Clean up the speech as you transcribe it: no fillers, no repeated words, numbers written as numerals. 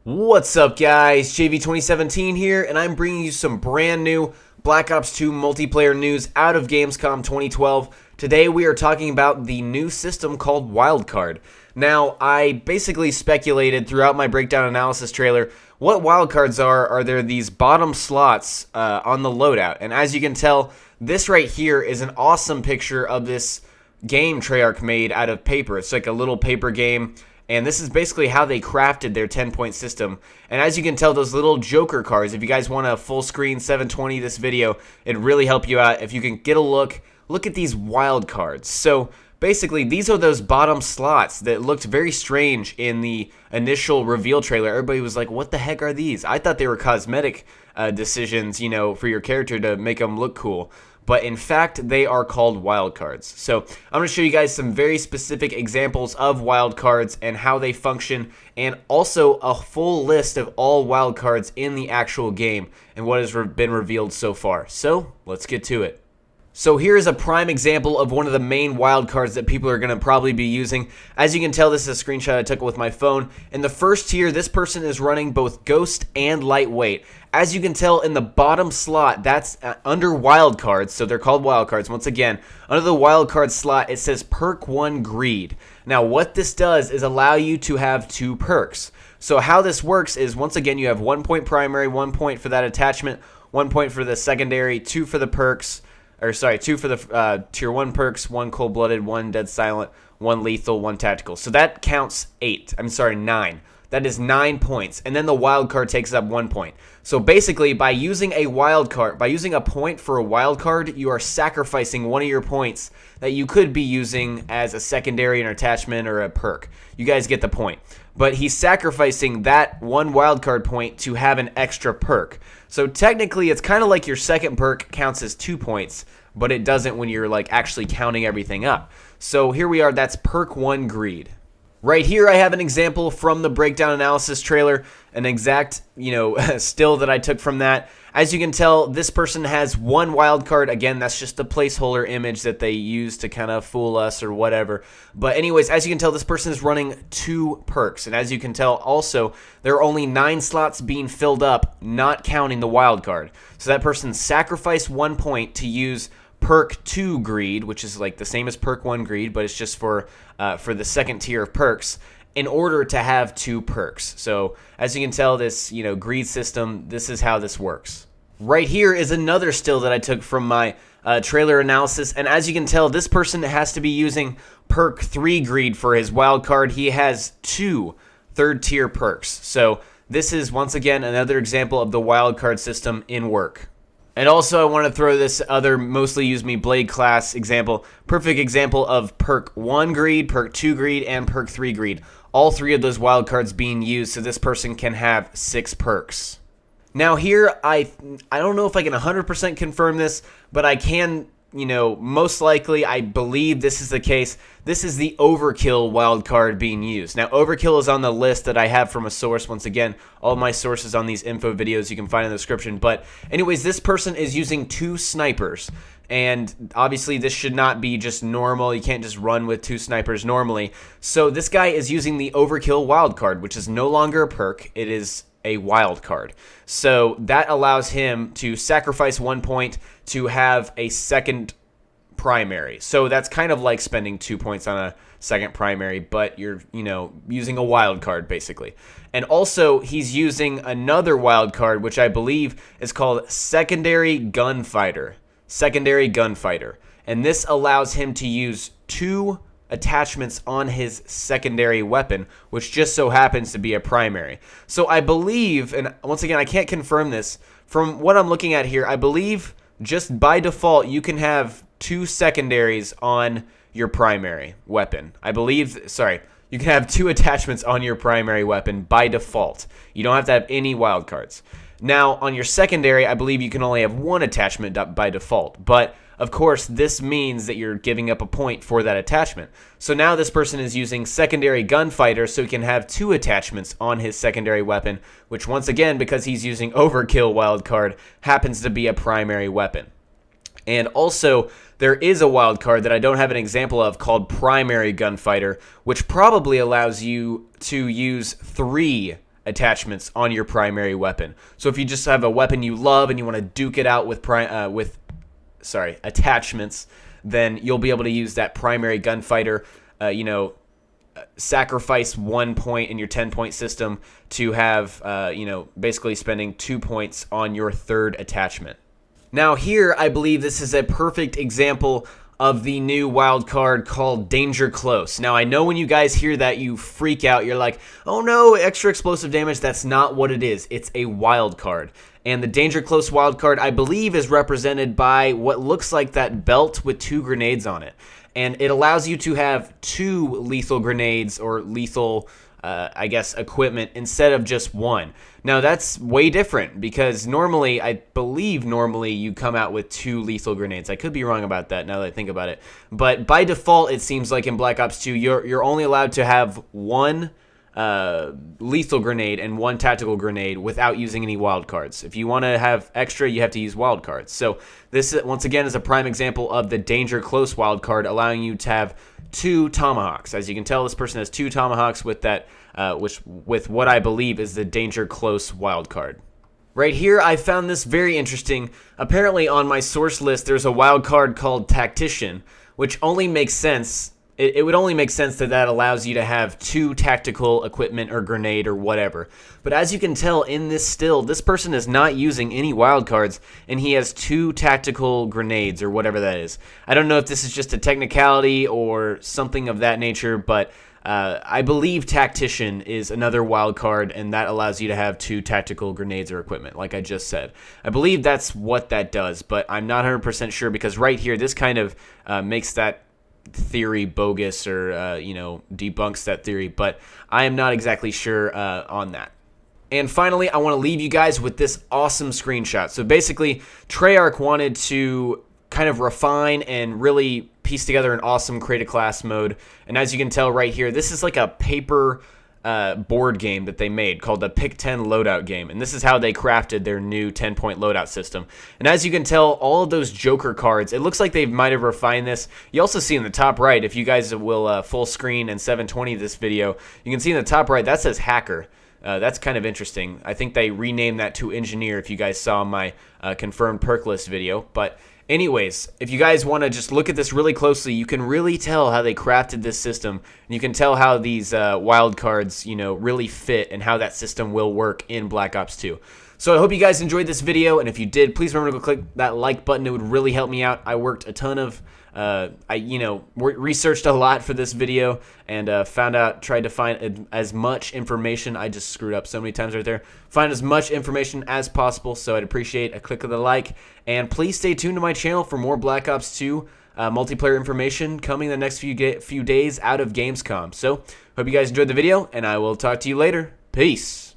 What's up, guys? JV2017 here, and I'm bringing you some brand new Black Ops 2 multiplayer news out of Gamescom 2012. Today we are talking about the new system called Wildcard. Now, I basically speculated throughout my breakdown analysis trailer what wildcards are. Are there these bottom slots on the loadout? And as you can tell, this right here is an awesome picture of this game Treyarch made out of paper. It's like a little paper game. And this is basically how they crafted their 10-point system. And as you can tell, those little Joker cards, if you guys want a full screen 720 this video, it'd really help you out if you can get a look at these wild cards. So basically, these are those bottom slots that looked very strange in the initial reveal trailer. Everybody was like, what the heck are these? I thought they were cosmetic decisions, you know, for your character to make them look cool. But in fact, they are called wildcards. So I'm going to show you guys some very specific examples of wildcards and how they function, and also a full list of all wildcards in the actual game and what has been revealed so far. So let's get to it. So here is a prime example of one of the main wildcards that people are going to probably be using. As you can tell, this is a screenshot I took with my phone. In the first tier, this person is running both Ghost and Lightweight. As you can tell in the bottom slot, that's under wildcards, so they're called wildcards. Once again, under the wildcard slot, it says Perk 1 Greed. Now, what this does is allow you to have 2 perks. So how this works is, once again, you have 1 point primary, 1 point for that attachment, 1 point for the secondary, 2 for the perks. Or sorry, 2 for the tier 1 perks, 1 cold-blooded, 1 dead silent, 1 lethal, 1 tactical. So that counts 9. That is 9 points. And then the wild card takes up 1 point. So basically, by using a wild card, by using a point for a wild card, you are sacrificing one of your points that you could be using as a secondary, an attachment, or a perk. You guys get the point. But he's sacrificing that 1 wildcard point to have an extra perk. So technically, it's kind of like your second perk counts as 2 points, but it doesn't when you're like actually counting everything up. So here we are, that's Perk 1 Greed. Right here, I have an example from the breakdown analysis trailer, an exact, still that I took from that. As you can tell, this person has 1 wildcard. Again, that's just the placeholder image that they use to kind of fool us or whatever. But anyways, as you can tell, this person is running 2 perks. And as you can tell, also, there are only 9 slots being filled up, not counting the wildcard. So that person sacrificed 1 point to use Perk 2 Greed, which is like the same as Perk 1 Greed, but it's just for the second tier of perks, in order to have 2 perks. So as you can tell, this greed system, this is how this works. Right here is another still that I took from my trailer analysis, and as you can tell, this person has to be using Perk 3 Greed for his wild card. He has 2 third tier perks. So this is once again another example of the wild card system in work. And also, I want to throw this other mostly use me Blade class example. Perfect example of Perk 1 Greed, Perk 2 Greed, and Perk 3 Greed. All 3 of those wildcards being used so this person can have 6 perks. Now here, I don't know if I can 100% confirm this, but I can, most likely, I believe this is the case. This is the Overkill wildcard being used. Now, Overkill is on the list that I have from a source. Once again, all my sources on these info videos you can find in the description. But anyways, this person is using 2 snipers. And obviously, this should not be just normal. You can't just run with 2 snipers normally. So this guy is using the Overkill wildcard, which is no longer a perk. It is a wild card. So that allows him to sacrifice 1 point to have a second primary. So that's kind of like spending 2 points on a second primary, but you're, using a wild card basically. And also he's using another wild card, which I believe is called Secondary Gunfighter. Secondary Gunfighter. And this allows him to use 2 attachments on his secondary weapon, which just so happens to be a primary. So I believe, and once again, I can't confirm this, from what I'm looking at here, I believe just by default you can have 2 secondaries on your primary weapon. I believe, you can have 2 attachments on your primary weapon by default. You don't have to have any wildcards. Now, on your secondary, I believe you can only have 1 attachment by default, but of course, this means that you're giving up a point for that attachment. So now this person is using Secondary Gunfighter so he can have 2 attachments on his secondary weapon, which once again, because he's using Overkill wildcard, happens to be a primary weapon. And also, there is a wildcard that I don't have an example of called Primary Gunfighter, which probably allows you to use 3 attachments on your primary weapon. So if you just have a weapon you love and you want to duke it out with attachments, then you'll be able to use that primary gunfighter, sacrifice 1 point in your 10-point system to have, basically spending 2 points on your third attachment. Now here, I believe this is a perfect example of the new wild card called Danger Close. Now, I know when you guys hear that, you freak out. You're like, oh no, extra explosive damage. That's not what it is. It's a wild card. And the Danger Close wild card, I believe, is represented by what looks like that belt with 2 grenades on it. And it allows you to have 2 lethal grenades or lethal, equipment instead of just 1. Now, that's way different because I believe normally you come out with 2 lethal grenades. I could be wrong about that now that I think about it. But by default, it seems like in Black Ops 2, you're only allowed to have 1 lethal grenade and 1 tactical grenade without using any wild cards. If you want to have extra, you have to use wild cards. So this, once again, is a prime example of the Danger Close wild card, allowing you to have 2 tomahawks. As you can tell, this person has 2 tomahawks with that, with what I believe is the Danger Close wild card. Right here, I found this very interesting. Apparently, on my source list, there's a wild card called Tactician, which only makes sense. It would only make sense that allows you to have 2 tactical equipment or grenade or whatever. But as you can tell in this still, this person is not using any wild cards, and he has 2 tactical grenades or whatever that is. I don't know if this is just a technicality or something of that nature, but I believe Tactician is another wild card, and that allows you to have 2 tactical grenades or equipment, like I just said. I believe that's what that does, but I'm not 100% sure because right here, this kind of makes that theory bogus or debunks that theory, but I am not exactly sure on that. And finally, I want to leave you guys with this awesome screenshot. So basically, Treyarch wanted to kind of refine and really piece together an awesome create-a-class mode, and as you can tell right here, this is like a paper board game that they made called the Pick 10 loadout game, and this is how they crafted their new 10-point loadout system. And as you can tell, all of those Joker cards, it looks like they might have refined this. You also see in the top right, if you guys will full screen and 720 this video, you can see in the top right, that says Hacker. That's kind of interesting. I think they renamed that to Engineer if you guys saw my confirmed perk list video. But anyways, if you guys want to just look at this really closely, you can really tell how they crafted this system. And you can tell how these wild cards, really fit and how that system will work in Black Ops 2. So I hope you guys enjoyed this video, and if you did, please remember to go click that like button. It would really help me out. I worked a ton of, researched a lot for this video and tried to find as much information. I just screwed up so many times right there. Find as much information as possible, so I'd appreciate a click of the like. And please stay tuned to my channel for more Black Ops 2 multiplayer information coming the next few days out of Gamescom. So hope you guys enjoyed the video, and I will talk to you later. Peace.